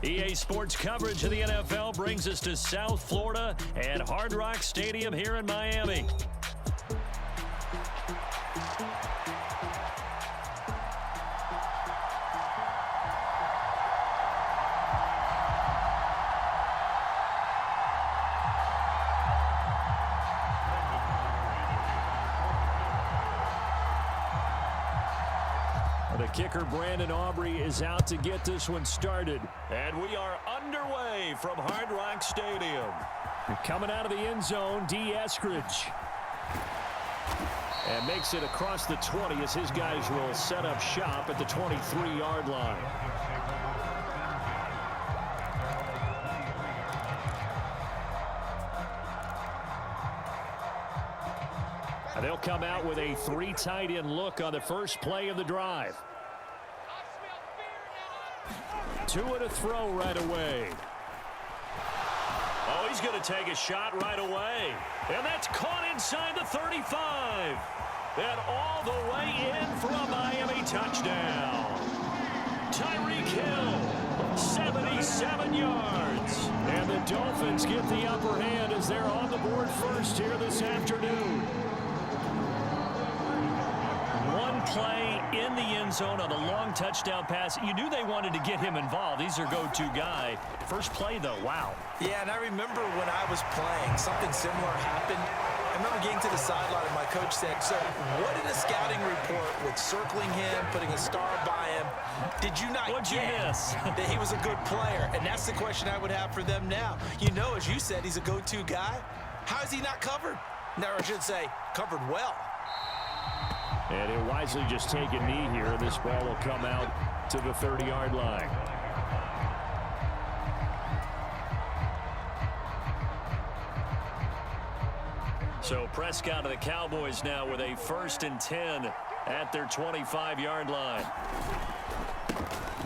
EA Sports coverage of the NFL brings us to South Florida and Hard Rock Stadium here in Miami. The kicker, Brandon Aubrey, is out to get this one started. And we are underway from Hard Rock Stadium. Coming out of the end zone, D. Eskridge. And makes it across the 20 as his guys will set up shop at the 23-yard line. They'll come out with a 3 tight end look on the first play of the drive. 2 and a throw right away. Oh, he's going to take a shot right away. And that's caught inside the 35. And all the way in for a Miami touchdown. Tyreek Hill, 77 yards. And the Dolphins get the upper hand as they're on the board first here this afternoon. Play in the end zone on the long touchdown pass. You knew they wanted to get him involved. He's their go-to guy. First play, though, wow. Yeah, and I remember when I was playing, something similar happened. I remember getting to the sideline and my coach said, so what did a scouting report with circling him, putting a star by him, did you not What'd you miss? that he was a good player? And that's the question I would have for them now. You know, as you said, he's a go-to guy. How is he not covered? No, I should say covered well. And he'll wisely just take a knee here. This ball will come out to the 30-yard line. So Prescott of the Cowboys now with a 1st and 10 at their 25-yard line.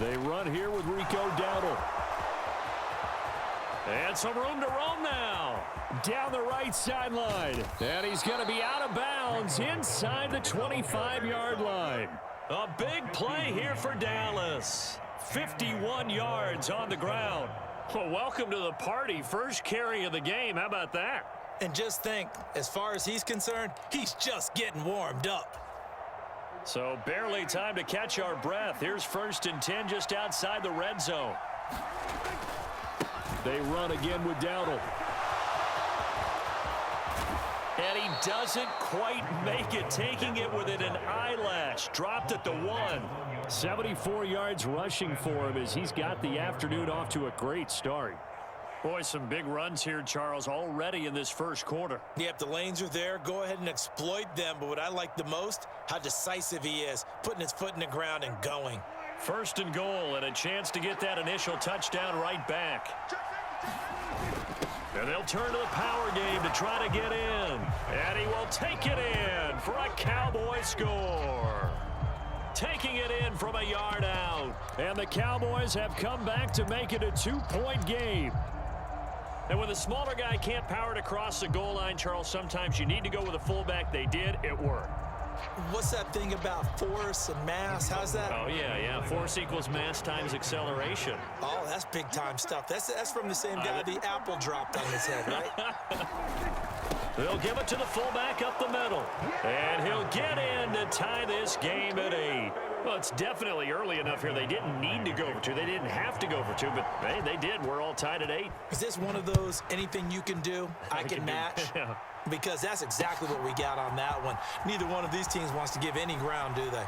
They run here with Rico Dowdle. And some room to roam now. Down the right sideline. And he's going to be out of bounds inside the 25-yard line. A big play here for Dallas. 51 yards on the ground. Well, welcome to the party. First carry of the game. How about that? And just think, as far as he's concerned, he's just getting warmed up. So barely time to catch our breath. Here's 1st and 10 just outside the red zone. They run again with Dowdle. And he doesn't quite make it, taking it within an eyelash. Dropped at the 1. 74 yards rushing for him as he's got the afternoon off to a great start. Boy, some big runs here, Charles, already in this first quarter. Yep, the lanes are there. Go ahead and exploit them. But what I like the most, how decisive he is, putting his foot in the ground and going. 1st and goal, and a chance to get that initial touchdown right back. And they'll turn to the power game to try to get in. And he will take it in for a Cowboy score. Taking it in from a yard out. And the Cowboys have come back to make it a 2-point game. And when the smaller guy can't power it across the goal line, Charles, sometimes you need to go with a fullback. They did. It worked. What's that thing about force and mass? How's that? Oh, yeah. Force equals mass times acceleration. Oh, that's big-time stuff. That's from the same guy the apple dropped on his head, right? They'll give it to the fullback up the middle. And he'll get in to tie this game at 8. Well, it's definitely early enough here. They didn't need to go for 2. They didn't have to go for 2, but hey, they did. We're all tied at 8. Is this one of those anything you can do, I can match? Yeah. Because that's exactly what we got on that one. Neither one of these teams wants to give any ground, do they?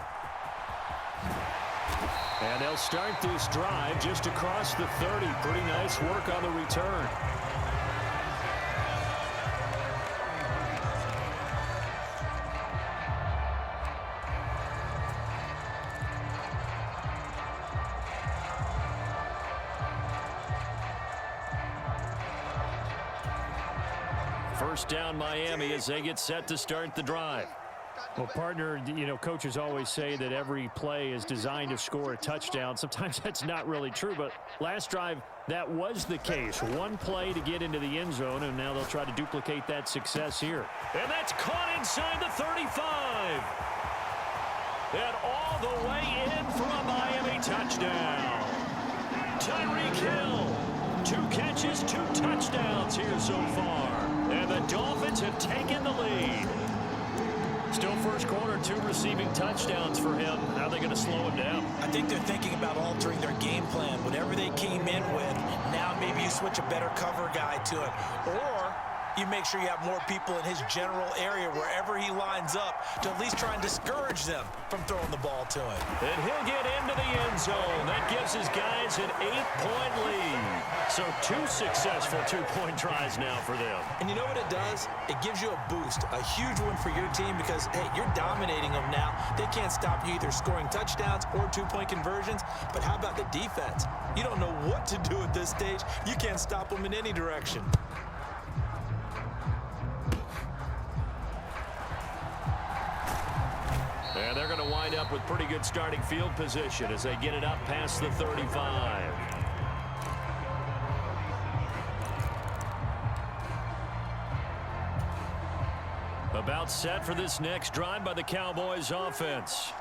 And they'll start this drive just across the 30. Pretty nice work on the return. First down Miami as they get set to start the drive. Well, partner, you know, coaches always say that every play is designed to score a touchdown. Sometimes that's not really true, but last drive, that was the case. One play to get into the end zone, and now they'll try to duplicate that success here. And that's caught inside the 35. And all the way in for a Miami touchdown. Tyreek Hill. 2 catches, 2 touchdowns here so far. And the Dolphins have taken the lead. Still first quarter, 2 receiving touchdowns for him. How are they going to slow him down? I think they're thinking about altering their game plan. Whatever they came in with, now maybe you switch a better cover guy to it. Or you make sure you have more people in his general area wherever he lines up to at least try and discourage them from throwing the ball to him. And he'll get into the end zone. That gives his guys an 8-point lead. So 2 successful 2-point tries now for them. And you know what it does? It gives you a boost, a huge one for your team because, hey, you're dominating them now. They can't stop you either scoring touchdowns or 2-point conversions. But how about the defense? You don't know what to do at this stage. You can't stop them in any direction. And they're going to wind up with pretty good starting field position as they get it up past the 35. About set for this next drive by the Cowboys offense.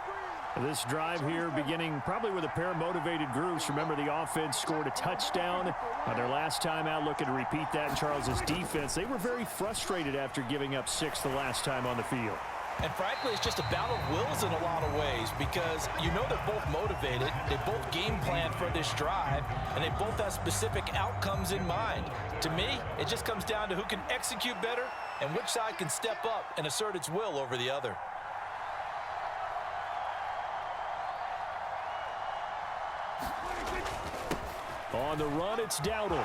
This drive here beginning probably with a pair of motivated groups. Remember, the offense scored a touchdown their last time out, looking to repeat that in Charles's defense. They were very frustrated after giving up 6 the last time on the field. And frankly, it's just a battle of wills in a lot of ways because you know they're both motivated, they both game plan for this drive, and they both have specific outcomes in mind. To me, it just comes down to who can execute better and which side can step up and assert its will over the other. On the run, it's Dowdle.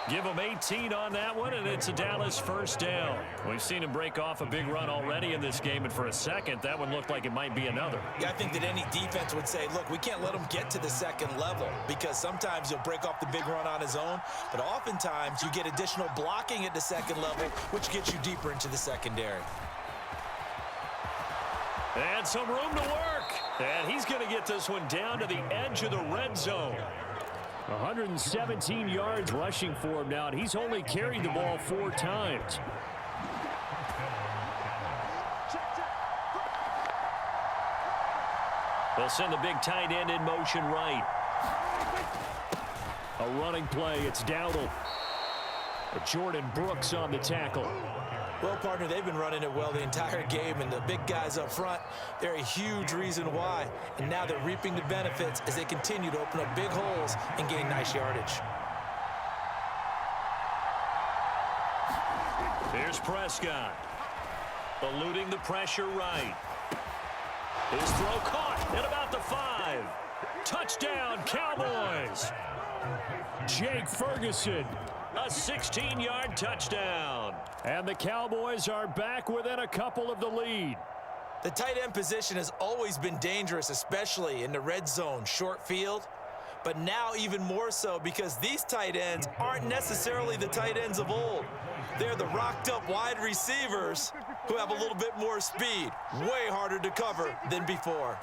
Give him 18 on that one, and it's a Dallas first down. We've seen him break off a big run already in this game, and for a second, that one looked like it might be another. Yeah, I think that any defense would say, look, we can't let him get to the second level because sometimes he'll break off the big run on his own, but oftentimes you get additional blocking at the second level, which gets you deeper into the secondary. And some room to work. And he's going to get this one down to the edge of the red zone. 117 yards rushing for him now, and he's only carried the ball 4 times. They'll send the big tight end in motion right. A running play, it's Dowdle. Jordan Brooks on the tackle. Well, partner, they've been running it well the entire game, and the big guys up front, they're a huge reason why. And now they're reaping the benefits as they continue to open up big holes and gain nice yardage. Here's Prescott. Eluding the pressure right. His throw caught at about the 5. Touchdown, Cowboys. Jake Ferguson. A 16-yard touchdown. And the Cowboys are back within a couple of the lead. The tight end position has always been dangerous, especially in the red zone, short field. But now even more so because these tight ends aren't necessarily the tight ends of old. They're the rocked-up wide receivers who have a little bit more speed. Way harder to cover than before.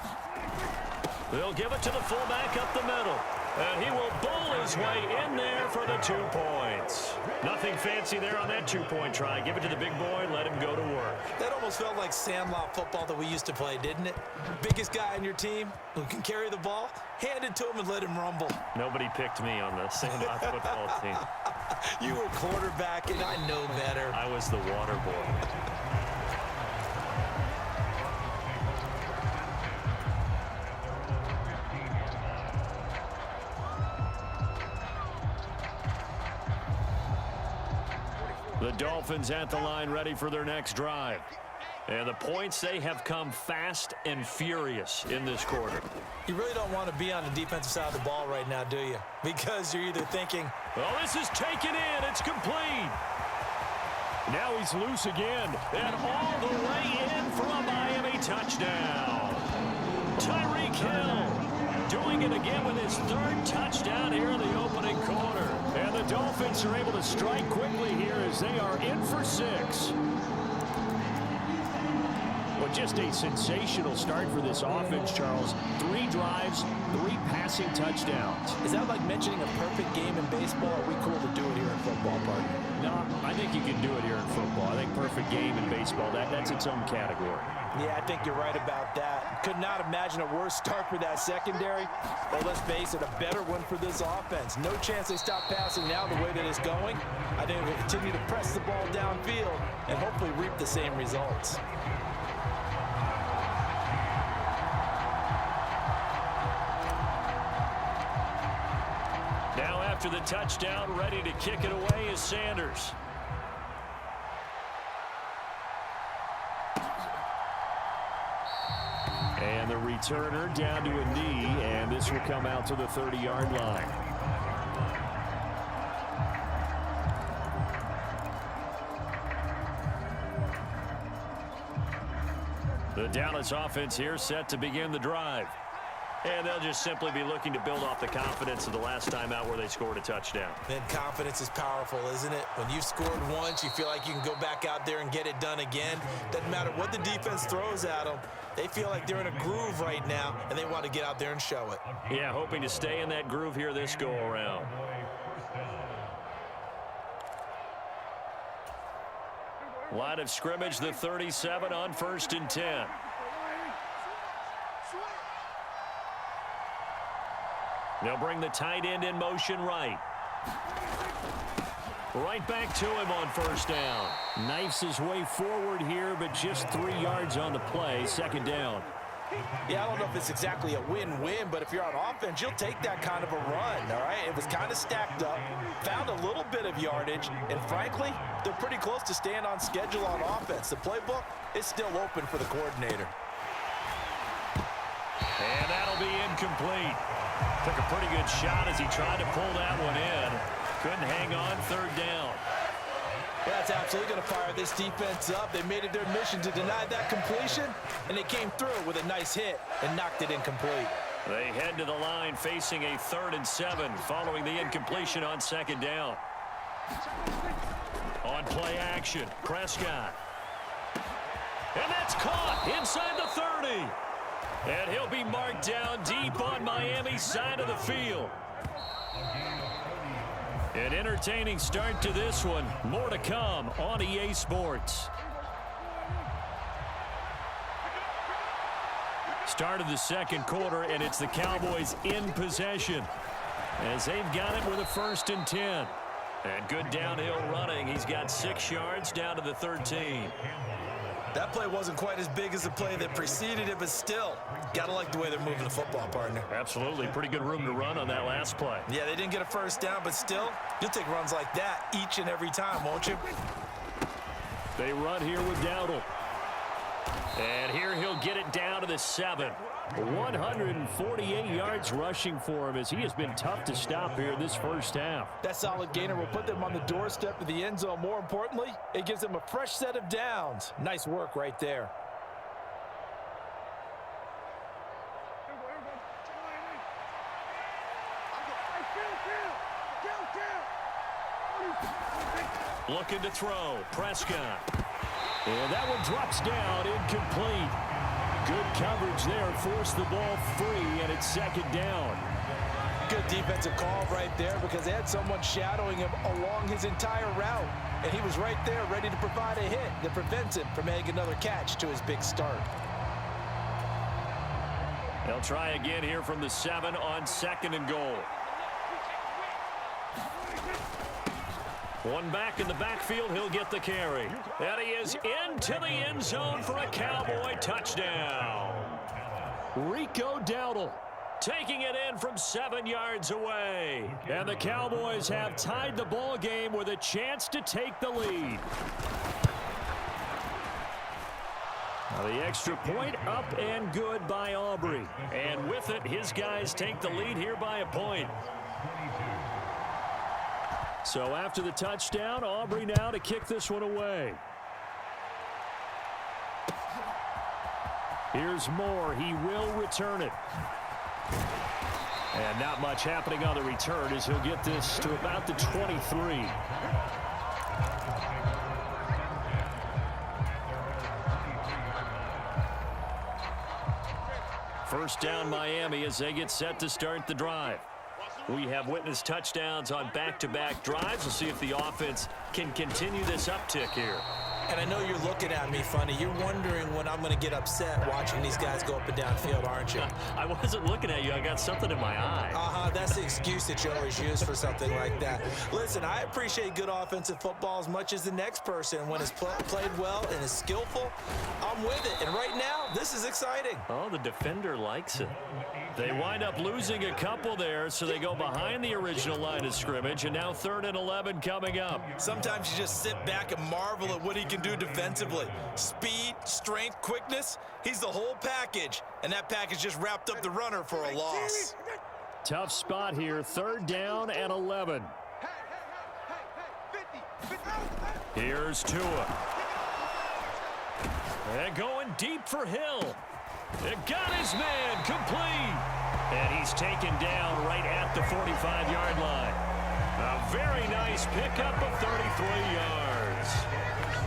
They'll give it to the fullback up the middle. And he will bowl his way in there for the 2 points. Nothing fancy there on that 2-point try. Give it to the big boy, let him go to work. That almost felt like sandlot football that we used to play, didn't it? Biggest guy on your team who can carry the ball, hand it to him and let him rumble. Nobody picked me on the sandlot football team. You were quarterback, and I know better. I was the water boy. The Dolphins at the line ready for their next drive. And the points, they have come fast and furious in this quarter. You really don't want to be on the defensive side of the ball right now, do you? Because you're either thinking, well, this is taken in. It's complete. Now he's loose again. And all the way in for a Miami touchdown. Tyreek Hill doing it again with his 3rd touchdown here in the opening quarter. And the Dolphins are able to strike quickly here as they are in for 6. Well, just a sensational start for this offense, Charles. 3 drives, 3 passing touchdowns. Is that like mentioning a perfect game in baseball? Or are we cool to do it here in football, partner? No, I think you can do it here in football. I think perfect game in baseball, that's its own category. Yeah, I think you're right about that. Could not imagine a worse start for that secondary. Well, let's face it, a better one for this offense. No chance they stop passing now the way that it's going. I think we'll continue to press the ball downfield and hopefully reap the same results. Now after the touchdown, ready to kick it away is Sanders. And the returner down to a knee, and this will come out to the 30-yard line. The Dallas offense here set to begin the drive. And they'll just simply be looking to build off the confidence of the last time out where they scored a touchdown. And confidence is powerful, isn't it? When you've scored once, you feel like you can go back out there and get it done again. Doesn't matter what the defense throws at them. They feel like they're in a groove right now, and they want to get out there and show it. Yeah, hoping to stay in that groove here this go-around. Line of scrimmage, the 37 on 1st and 10. They'll bring the tight end in motion right. Right back to him on 1st down. Knifes his way forward here, but just 3 yards on the play. 2nd down. Yeah, I don't know if it's exactly a win-win, but if you're on offense, you'll take that kind of a run, all right? It was kind of stacked up, found a little bit of yardage, and frankly, they're pretty close to staying on schedule on offense. The playbook is still open for the coordinator. And that'll be incomplete. Took a pretty good shot as he tried to pull that one in. Couldn't hang on. 3rd down. Yeah, that's absolutely going to fire this defense up. They made it their mission to deny that completion, and they came through with a nice hit and knocked it incomplete. They head to the line facing a 3rd and 7 following the incompletion on 2nd down. On play action, Prescott. And that's caught inside the 30. And he'll be marked down deep on Miami's side of the field. An entertaining start to this one. More to come on EA Sports. Start of the 2nd quarter, and it's the Cowboys in possession as they've got it with a 1st and 10. And good downhill running. He's got 6 yards down to the 13. That play wasn't quite as big as the play that preceded it, but still, gotta like the way they're moving the football, partner. Absolutely. Pretty good room to run on that last play. Yeah, they didn't get a 1st down, but still, you'll take runs like that each and every time, won't you? They run here with Dowdle. And here he'll get it down to the 7. 148 yards rushing for him as he has been tough to stop here this 1st half. That solid gainer will put them on the doorstep of the end zone. More importantly, it gives them a fresh set of downs. Nice work right there. Looking to throw. Prescott. And that one drops down, incomplete. Good coverage there, forced the ball free, and it's 2nd down. Good defensive call right there because they had someone shadowing him along his entire route. And he was right there ready to provide a hit that prevents him from making another catch to his big start. They'll try again here from the 7 on 2nd and goal. One back in the backfield, he'll get the carry. And he is into the end zone for a Cowboy touchdown. Rico Dowdle taking it in from 7 yards away. And the Cowboys have tied the ball game with a chance to take the lead. Now the extra point up and good by Aubrey. And with it, his guys take the lead here by a point. So after the touchdown, Aubrey now to kick this one away. Here's Moore. He will return it. And not much happening on the return as he'll get this to about the 23. First down Miami as they get set to start the drive. We have witnessed touchdowns on back-to-back drives. We'll see if the offense can continue this uptick here. And I know you're looking at me funny. You're wondering when I'm going to get upset watching these guys go up and down field, aren't you? I wasn't looking at you. I got something in my eye. That's the excuse that you always use for something like that. Listen, I appreciate good offensive football as much as the next person. When it's played well and is skillful, I'm with it. And right now, this is exciting. Oh, the defender likes it. They wind up losing a couple there, so they go behind the original line of scrimmage, and now 3rd and 11 coming up. Sometimes you just sit back and marvel at what he can do defensively. Speed, strength, quickness, he's the whole package, and that package just wrapped up the runner for a loss. Tough spot here, 3rd down and 11. Here's Tua. And going deep for Hill. It got his man complete. And he's taken down right at the 45-yard line. A very nice pickup of 33 yards.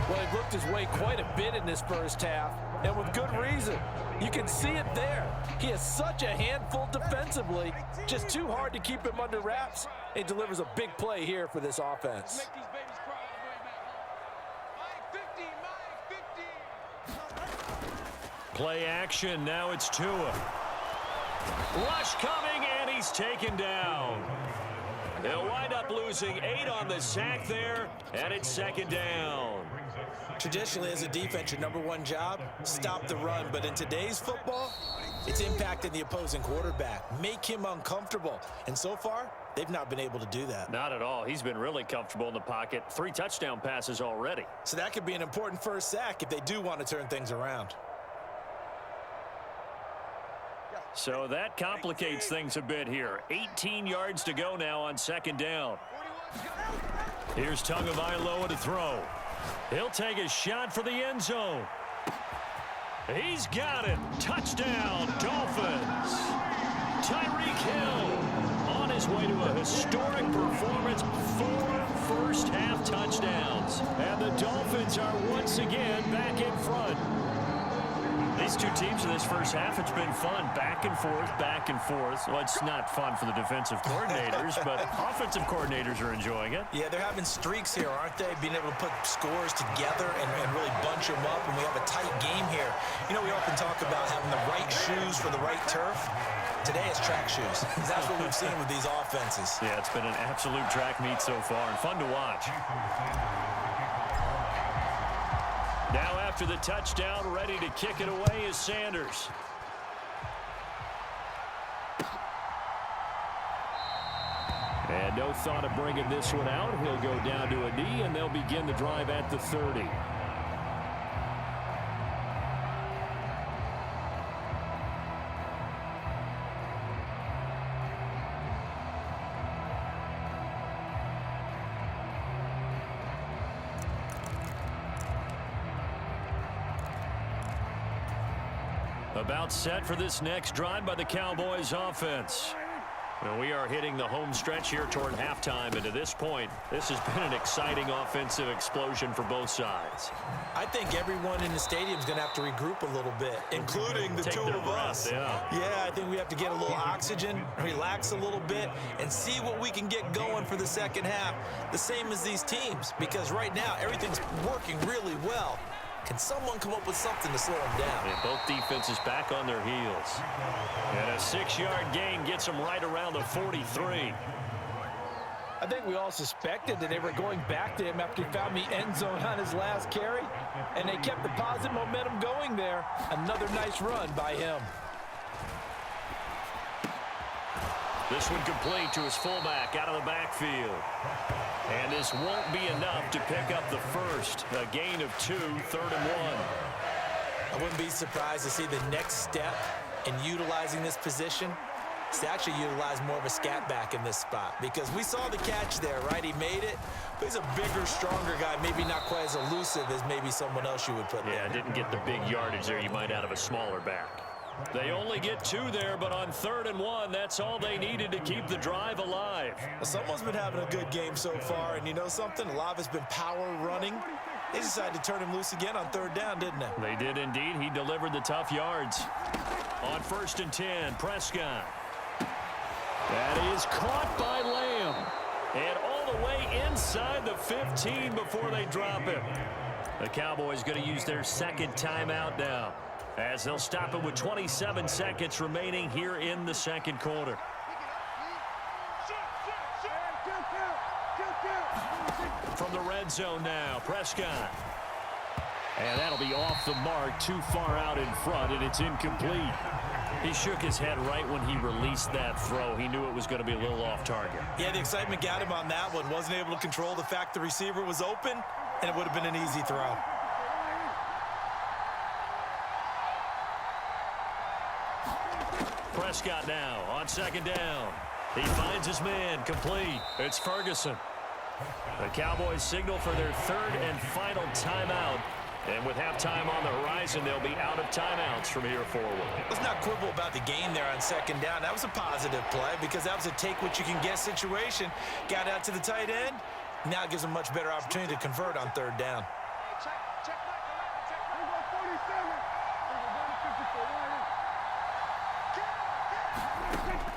Well, he looked his way quite a bit in this first half, and with good reason. You can see it there. He is such a handful defensively, just too hard to keep him under wraps. He delivers a big play here for this offense. Play action, now it's Tua. Rush coming, and he's taken down. They'll wind up losing 8 on the sack there, and it's 2nd down. Traditionally, as a defense, your #1 job, stop the run. But in today's football, it's impacting the opposing quarterback. Make him uncomfortable. And so far, they've not been able to do that. Not at all. He's been really comfortable in the pocket. 3 touchdown passes already. So that could be an important first sack if they do want to turn things around. So that complicates things a bit here. 18 yards to go now on 2nd down. Here's Tagovailoa to throw. He'll take a shot for the end zone. He's got it. Touchdown, Dolphins. Tyreek Hill on his way to a historic performance. 4 first-half touchdowns. And the Dolphins are once again back in front. These two teams in this first half, it's been fun. Back and forth, back and forth. Well, it's not fun for the defensive coordinators, but offensive coordinators are enjoying it. Yeah, they're having streaks here, aren't they? Being able to put scores together and really bunch them up, and we have a tight game here. You know, we often talk about having the right shoes for the right turf. Today it's track shoes. That's what we've seen with these offenses. Yeah, it's been an absolute track meet so far, and fun to watch. Now after the touchdown, ready to kick it away is Sanders. And no thought of bringing this one out. He'll go down to a knee, and they'll begin the drive at the 30. About set for this next drive by the Cowboys offense. Well, we are hitting the home stretch here toward halftime, and to this point, this has been an exciting offensive explosion for both sides. I think everyone in the stadium is going to have to regroup a little bit, including the two of us. Yeah, I think we have to get a little oxygen, relax a little bit, and see what we can get going for the second half, the same as these teams, because right now everything's working really well. Can someone come up with something to slow them down? And both defenses back on their heels. And a 6-yard gain gets them right around the 43. I think we all suspected that they were going back to him after he found the end zone on his last carry, and they kept the positive momentum going there. Another nice run by him. This one complete to his fullback out of the backfield. And this won't be enough to pick up the first. A gain of 2, 3rd and 1. I wouldn't be surprised to see the next step in utilizing this position is to actually utilize more of a scat back in this spot, because we saw the catch there, right? He made it, but he's a bigger, stronger guy, maybe not quite as elusive as maybe someone else you would put there. Yeah, didn't get the big yardage there you might out of a smaller back. They only get 2 there, but on 3rd and 1, that's all they needed to keep the drive alive. Well, someone's been having a good game so far, and you know something? A lot of it's been power running. They decided to turn him loose again on 3rd down, didn't they? They did indeed. He delivered the tough yards. On 1st and 10, Prescott. That is caught by Lamb. And all the way inside the 15 before they drop him. The Cowboys going to use their second timeout now, as they'll stop it with 27 seconds remaining here in the second quarter. From the red zone now, Prescott. And that'll be off the mark, too far out in front, and it's incomplete. He shook his head right when he released that throw. He knew it was going to be a little off target. Yeah, the excitement got him on that one. Wasn't able to control the fact the receiver was open, and it would have been an easy throw. Prescott now on 2nd down. He finds his man, complete. It's Ferguson. The Cowboys signal for their 3rd and final timeout. And with halftime on the horizon, they'll be out of timeouts from here forward. Let's not quibble about the gain there on 2nd down. That was a positive play because that was a take-what-you-can-get situation. Got out to the tight end. Now it gives them a much better opportunity to convert on 3rd down.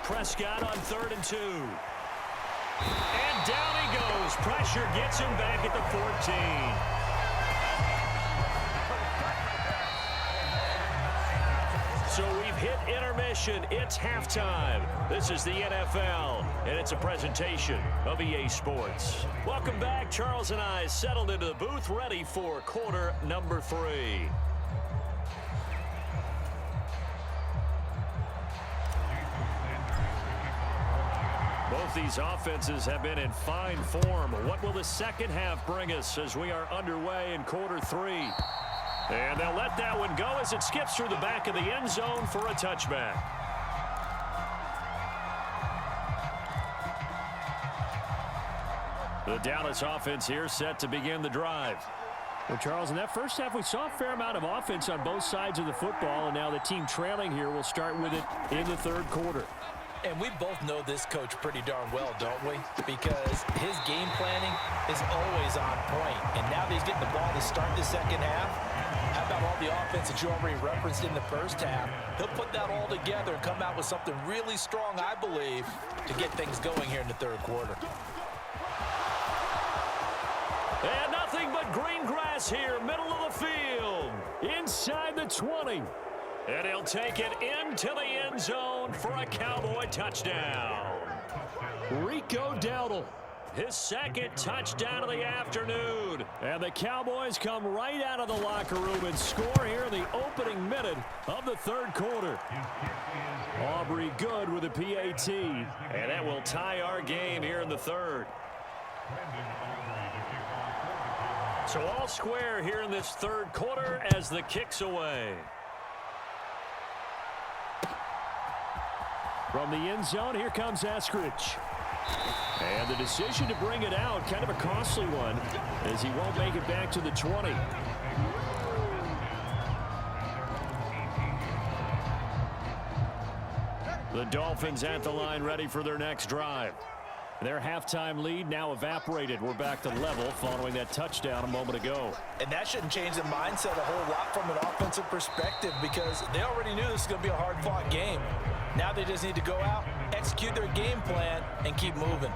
Prescott on 3rd and 2. And down he goes. Pressure gets him back at the 14. So we've hit intermission. It's halftime. This is the NFL, and it's a presentation of EA Sports. Welcome back. Charles and I settled into the booth, ready for quarter number 3. Both these offenses have been in fine form. What will the second half bring us as we are underway in quarter 3? And they'll let that one go as it skips through the back of the end zone for a touchback. The Dallas offense here set to begin the drive. Well, Charles, in that first half, we saw a fair amount of offense on both sides of the football, and now the team trailing here will start with it in the 3rd quarter. And we both know this coach pretty darn well, don't we? Because his game planning is always on point. And now that he's getting the ball to start the second half, how about all the offense that you already referenced in the first half? He'll put that all together and come out with something really strong, I believe, to get things going here in the 3rd quarter. And nothing but green grass here, middle of the field, inside the 20. And he'll take it into the end zone for a Cowboy touchdown. Rico Dowdle, his 2nd touchdown of the afternoon. And the Cowboys come right out of the locker room and score here in the opening minute of the 3rd quarter. Aubrey Good with a PAT. And that will tie our game here in the 3rd. So all square here in this 3rd quarter as the kick's away. From the end zone, here comes Eskridge. And the decision to bring it out, kind of a costly one, as he won't make it back to the 20. The Dolphins at the line, ready for their next drive. Their halftime lead now evaporated. We're back to level following that touchdown a moment ago. And that shouldn't change the mindset a whole lot from an offensive perspective because they already knew this was going to be a hard-fought game. Now they just need to go out, execute their game plan, and keep moving.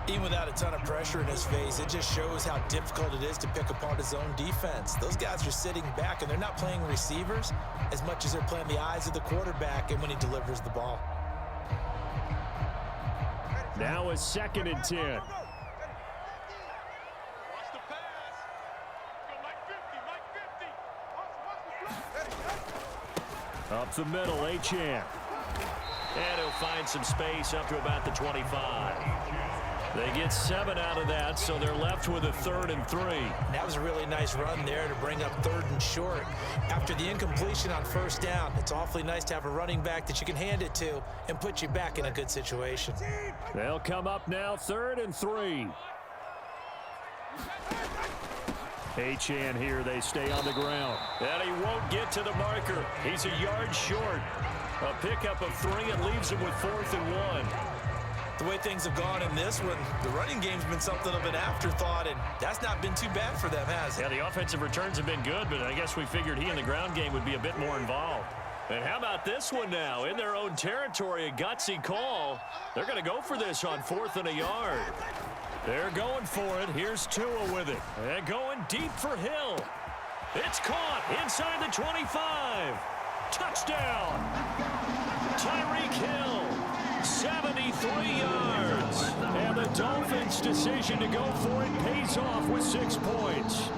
Even without a ton of pressure in his face, it just shows how difficult it is to pick apart his own defense. Those guys are sitting back, and they're not playing receivers as much as they're playing the eyes of the quarterback and when he delivers the ball. Now a 2nd and 10. Up the middle, Achane. And he'll find some space up to about the 25. They get 7 out of that, so they're left with a 3rd and 3. That was a really nice run there to bring up 3rd and short. After the incompletion on 1st down, it's awfully nice to have a running back that you can hand it to and put you back in a good situation. They'll come up now, 3rd and 3. Achane here, they stay on the ground. And he won't get to the marker. He's a yard short. A pickup of 3 and leaves him with 4th and 1. The way things have gone in this one, the running game's been something of an afterthought, and that's not been too bad for them, has it? Yeah, the offensive returns have been good, but I guess we figured he in the ground game would be a bit more involved. And how about this one now? In their own territory, a gutsy call. They're going to go for this on 4th and a yard. They're going for it. Here's Tua with it. And going deep for Hill. It's caught inside the 25. Touchdown. Tyreek Hill, 73 yards. And the Dolphins' decision to go for it pays off with 6 points.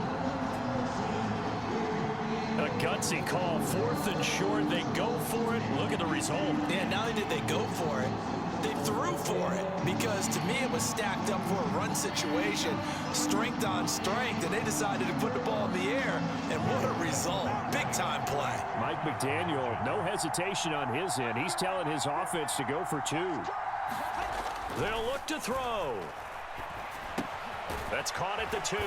A gutsy call, 4th and short. They go for it. Look at the result. Yeah, not only did they go for it, they threw for it, because to me it was stacked up for a run situation, strength on strength, and they decided to put the ball in the air, and what a result. Big-time play. Mike McDaniel, no hesitation on his end. He's telling his offense to go for 2. They'll look to throw. That's caught at the 2.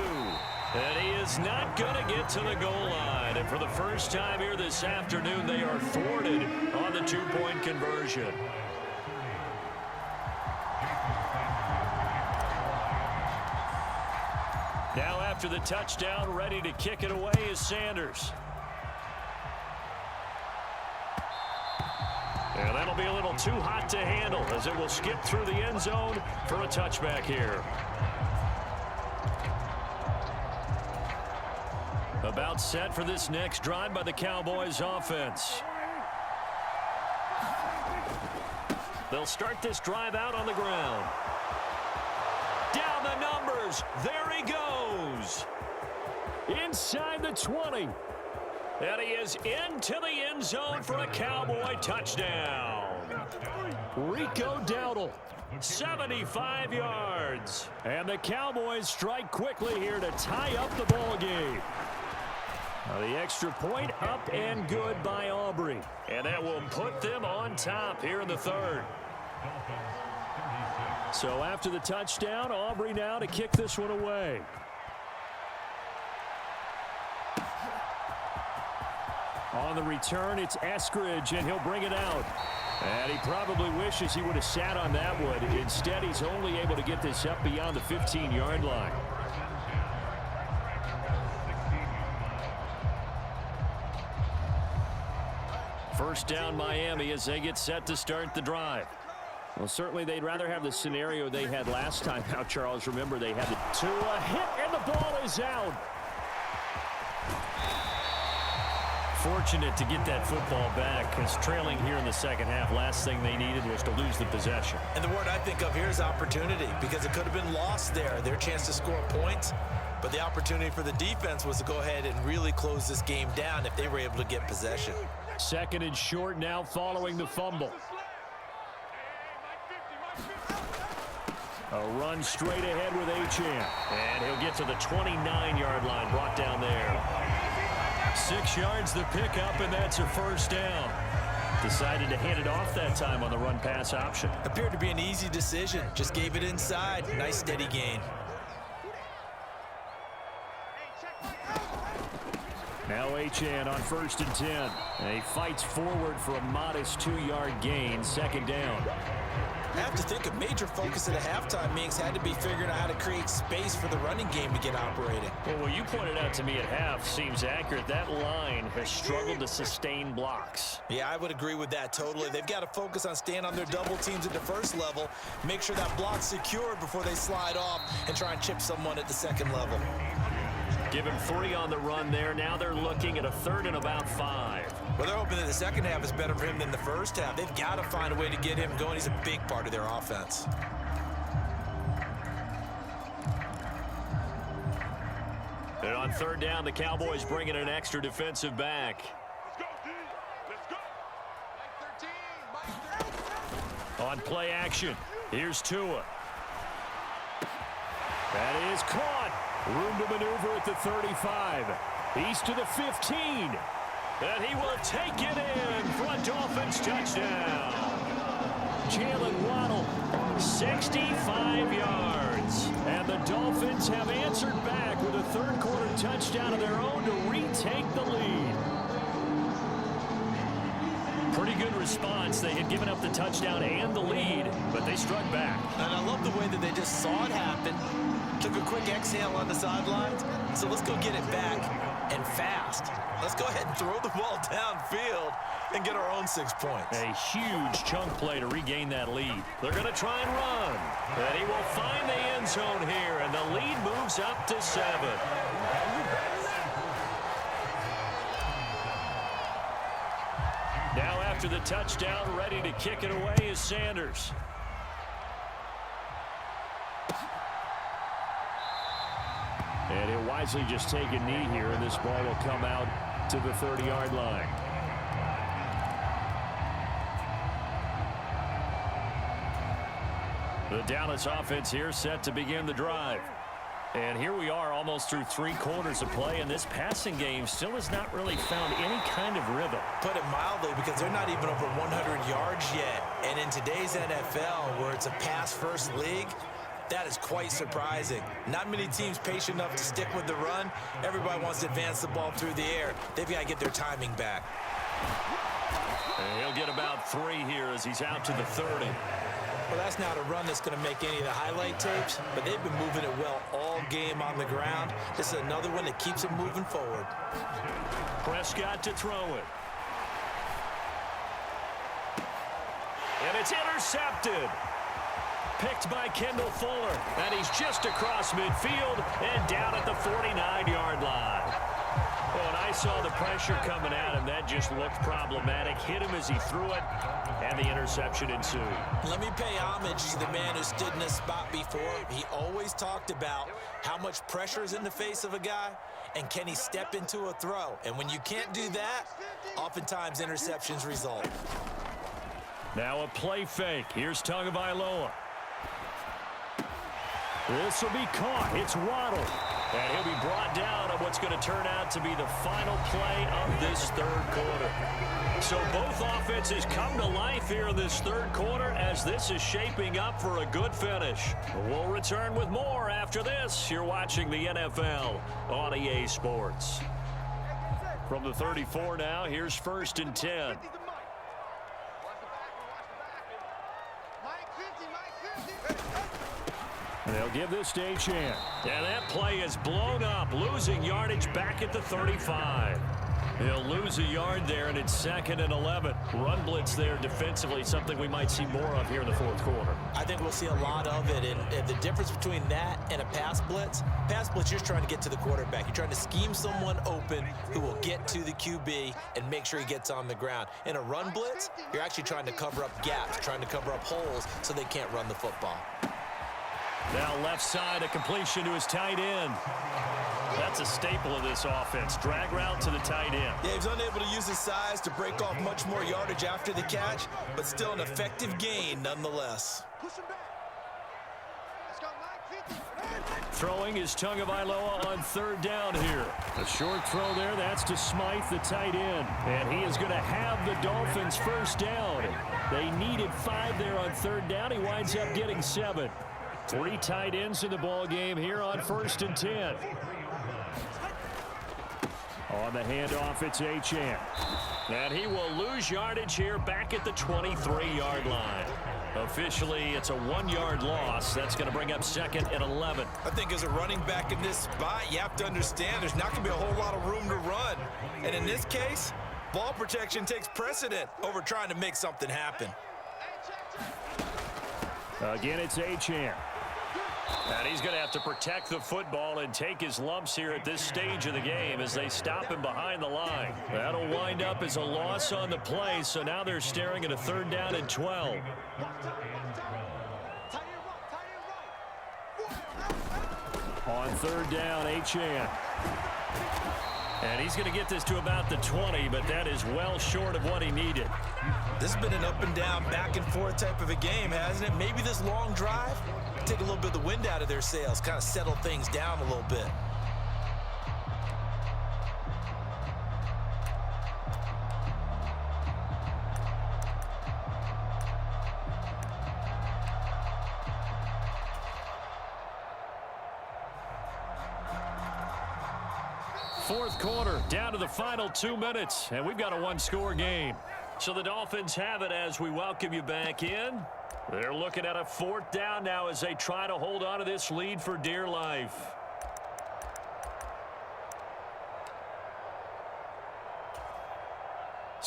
And he is not going to get to the goal line. And for the first time here this afternoon, they are thwarted on the 2-point conversion. Now after the touchdown, ready to kick it away is Sanders. And that'll be a little too hot to handle as it will skip through the end zone for a touchback here. About set for this next drive by the Cowboys offense. They'll start this drive out on the ground. Down the numbers. There he goes. Inside the 20. And he is into the end zone for a Cowboy touchdown. Rico Dowdle, 75 yards. And the Cowboys strike quickly here to tie up the ball game. The extra point up and good by Aubrey. And that will put them on top here in the 3rd. So after the touchdown, Aubrey now to kick this one away. On the return, it's Eskridge, and he'll bring it out. And he probably wishes he would have sat on that one. Instead, he's only able to get this up beyond the 15-yard line. First down Miami as they get set to start the drive. Well, certainly they'd rather have the scenario they had last time out, Charles. Remember, they had the Tua hit, and the ball is out. Fortunate to get that football back, because trailing here in the second half, last thing they needed was to lose the possession. And the word I think of here is opportunity, because it could have been lost there, their chance to score points. But the opportunity for the defense was to go ahead and really close this game down if they were able to get possession. 2nd and short now following the fumble. A run straight ahead with Achane. And he'll get to the 29-yard line, brought down there. 6 yards the pickup, and that's a first down. Decided to hand it off that time on the run-pass option. Appeared to be an easy decision. Just gave it inside. Nice steady gain. Now Achane on 1st and 10. And he fights forward for a modest 2-yard gain. 2nd down. I have to think a major focus at the halftime meetings had to be figuring out how to create space for the running game to get operating. Well, what you pointed out to me at half seems accurate. That line has struggled to sustain blocks. Yeah, I would agree with that totally. They've got to focus on staying on their double teams at the first level, make sure that block's secured before they slide off and try and chip someone at the second level. Give him 3 on the run there. Now they're looking at a 3rd and about 5. Well, they're hoping that the second half is better for him than the first half. They've got to find a way to get him going. He's a big part of their offense. And on 3rd down, the Cowboys bring in an extra defensive back. On play action, here's Tua. That is caught. Room to maneuver at the 35. He's to the 15. And he will take it in for a Dolphins touchdown. Jalen Waddle, 65 yards. And the Dolphins have answered back with a 3rd quarter touchdown of their own to retake the lead. Pretty good response. They had given up the touchdown and the lead, but they struck back. And I love the way that they just saw it happen, took a quick exhale on the sidelines. So let's go get it back. and fast. Let's go ahead and throw the ball downfield and get our own 6 points. A huge chunk play to regain that lead. They're going to try and run. And he will find the end zone here, and the lead moves up to 7. Now after the touchdown, ready to kick it away is Sanders. And he'll wisely just take a knee here, and this ball will come out to the 30-yard line. The Dallas offense here set to begin the drive. And here we are almost through 3 quarters of play, and this passing game still has not really found any kind of rhythm. Put it mildly, because they're not even over 100 yards yet. And in today's NFL, where it's a pass-first league, that is quite surprising. Not many teams patient enough to stick with the run. Everybody wants to advance the ball through the air. They've got to get their timing back. And he'll get about 3 here as he's out to the 30. Well, that's not a run that's going to make any of the highlight tapes, but they've been moving it well all game on the ground. This is another one that keeps them moving forward. Prescott to throw it. And it's intercepted. Picked by Kendall Fuller. And he's just across midfield and down at the 49-yard line. Oh, and I saw the pressure coming at him. That just looked problematic. Hit him as he threw it, and the interception ensued. Let me pay homage to the man who stood in this spot before. He always talked about how much pressure is in the face of a guy, and can he step into a throw. And when you can't do that, oftentimes interceptions result. Now a play fake. Here's Tagovailoa. This will be caught. It's Waddle. And he'll be brought down on what's going to turn out to be the final play of this 3rd quarter. So both offenses come to life here in this 3rd quarter as this is shaping up for a good finish. We'll return with more after this. You're watching the NFL on EA Sports. From the 34 now, here's 1st and 10. And they'll give this to Achane. And that play is blown up, losing yardage back at the 35. He'll lose a yard there, and it's 2nd and 11. Run blitz there defensively, something we might see more of here in the 4th quarter. I think we'll see a lot of it, and the difference between that and a pass blitz, you're just trying to get to the quarterback. You're trying to scheme someone open who will get to the QB and make sure he gets on the ground. In a run blitz, you're actually trying to cover up gaps, trying to cover up holes so they can't run the football. Now left side, a completion to his tight end. That's a staple of this offense. Drag route to the tight end. Yeah, he's unable to use his size to break off much more yardage after the catch, but still an effective gain nonetheless. Throwing is Tagovailoa on 3rd down here. A short throw there. That's to Smythe, the tight end. And he is going to have the Dolphins 1st down. They needed 5 there on 3rd down. He winds up getting 7. 3 tight ends in the ball game here on 1st and 10. On the handoff, it's Achane. And he will lose yardage here back at the 23-yard line. Officially, it's a 1-yard loss. That's going to bring up 2nd and 11. I think as a running back in this spot, you have to understand there's not going to be a whole lot of room to run. And in this case, ball protection takes precedent over trying to make something happen. Again, it's Achane. And he's going to have to protect the football and take his lumps here at this stage of the game as they stop him behind the line. That'll wind up as a loss on the play, so now they're staring at a 3rd down and 12. On 3rd down, Achane. And he's going to get this to about the 20, but that is well short of what he needed. This has been an up and down, back and forth type of a game, hasn't it? Maybe this long drive take a little bit of the wind out of their sails, kind of settle things down a little bit. Fourth quarter, down to the final 2 minutes, and we've got a 1-score game. So the Dolphins have it as we welcome you back in. They're looking at a 4th down now as they try to hold on to this lead for dear life.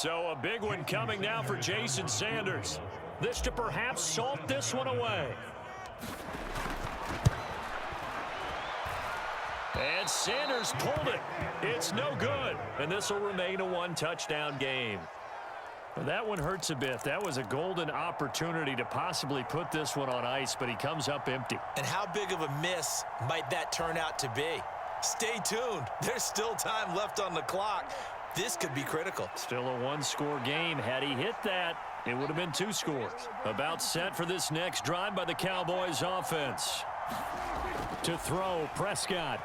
So a big one coming now for Jason Sanders. This to perhaps salt this one away. And Sanders pulled it. It's no good. And this will remain a one-touchdown game. Well, that one hurts a bit. That was a golden opportunity to possibly put this one on ice, but he comes up empty. And how big of a miss might that turn out to be? Stay tuned. There's still time left on the clock. This could be critical. Still a one-score game. Had he hit that, it would have been 2 scores. About set for this next drive by the Cowboys offense. To throw, Prescott.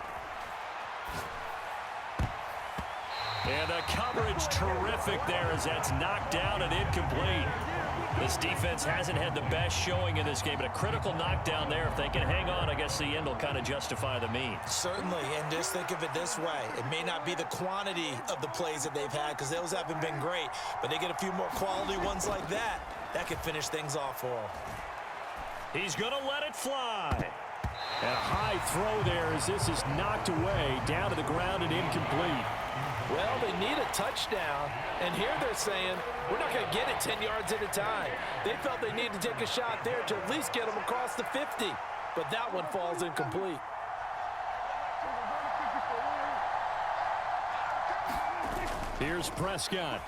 And the coverage terrific there as that's knocked down and incomplete. This defense hasn't had the best showing in this game, but a critical knockdown there. If they can hang on, I guess the end will kind of justify the means. Certainly, and just think of it this way. It may not be the quantity of the plays that they've had because those haven't been great, but they get a few more quality ones like that. That could finish things off for them. He's going to let it fly. And a high throw there as this is knocked away, down to the ground and incomplete. Well, they need a touchdown, and here they're saying, we're not going to get it 10 yards at a time. They felt they needed to take a shot there to at least get them across the 50, but that one falls incomplete. Here's Prescott.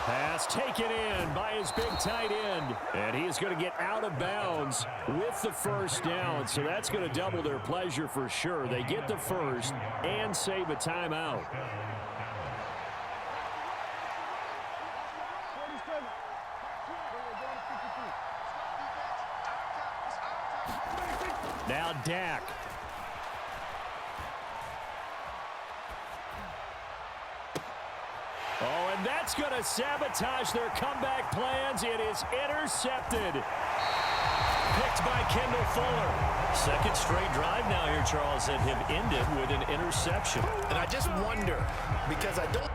Pass taken in by his big tight end. And he is going to get out of bounds with the first down. So that's going to double their pleasure for sure. They get the first and save a timeout. Now Dak. Oh, and that's going to sabotage their comeback plans. It is intercepted. Picked by Kendall Fuller. Second straight drive now here, Charles, that have ended with an interception. And I just wonder, because I don't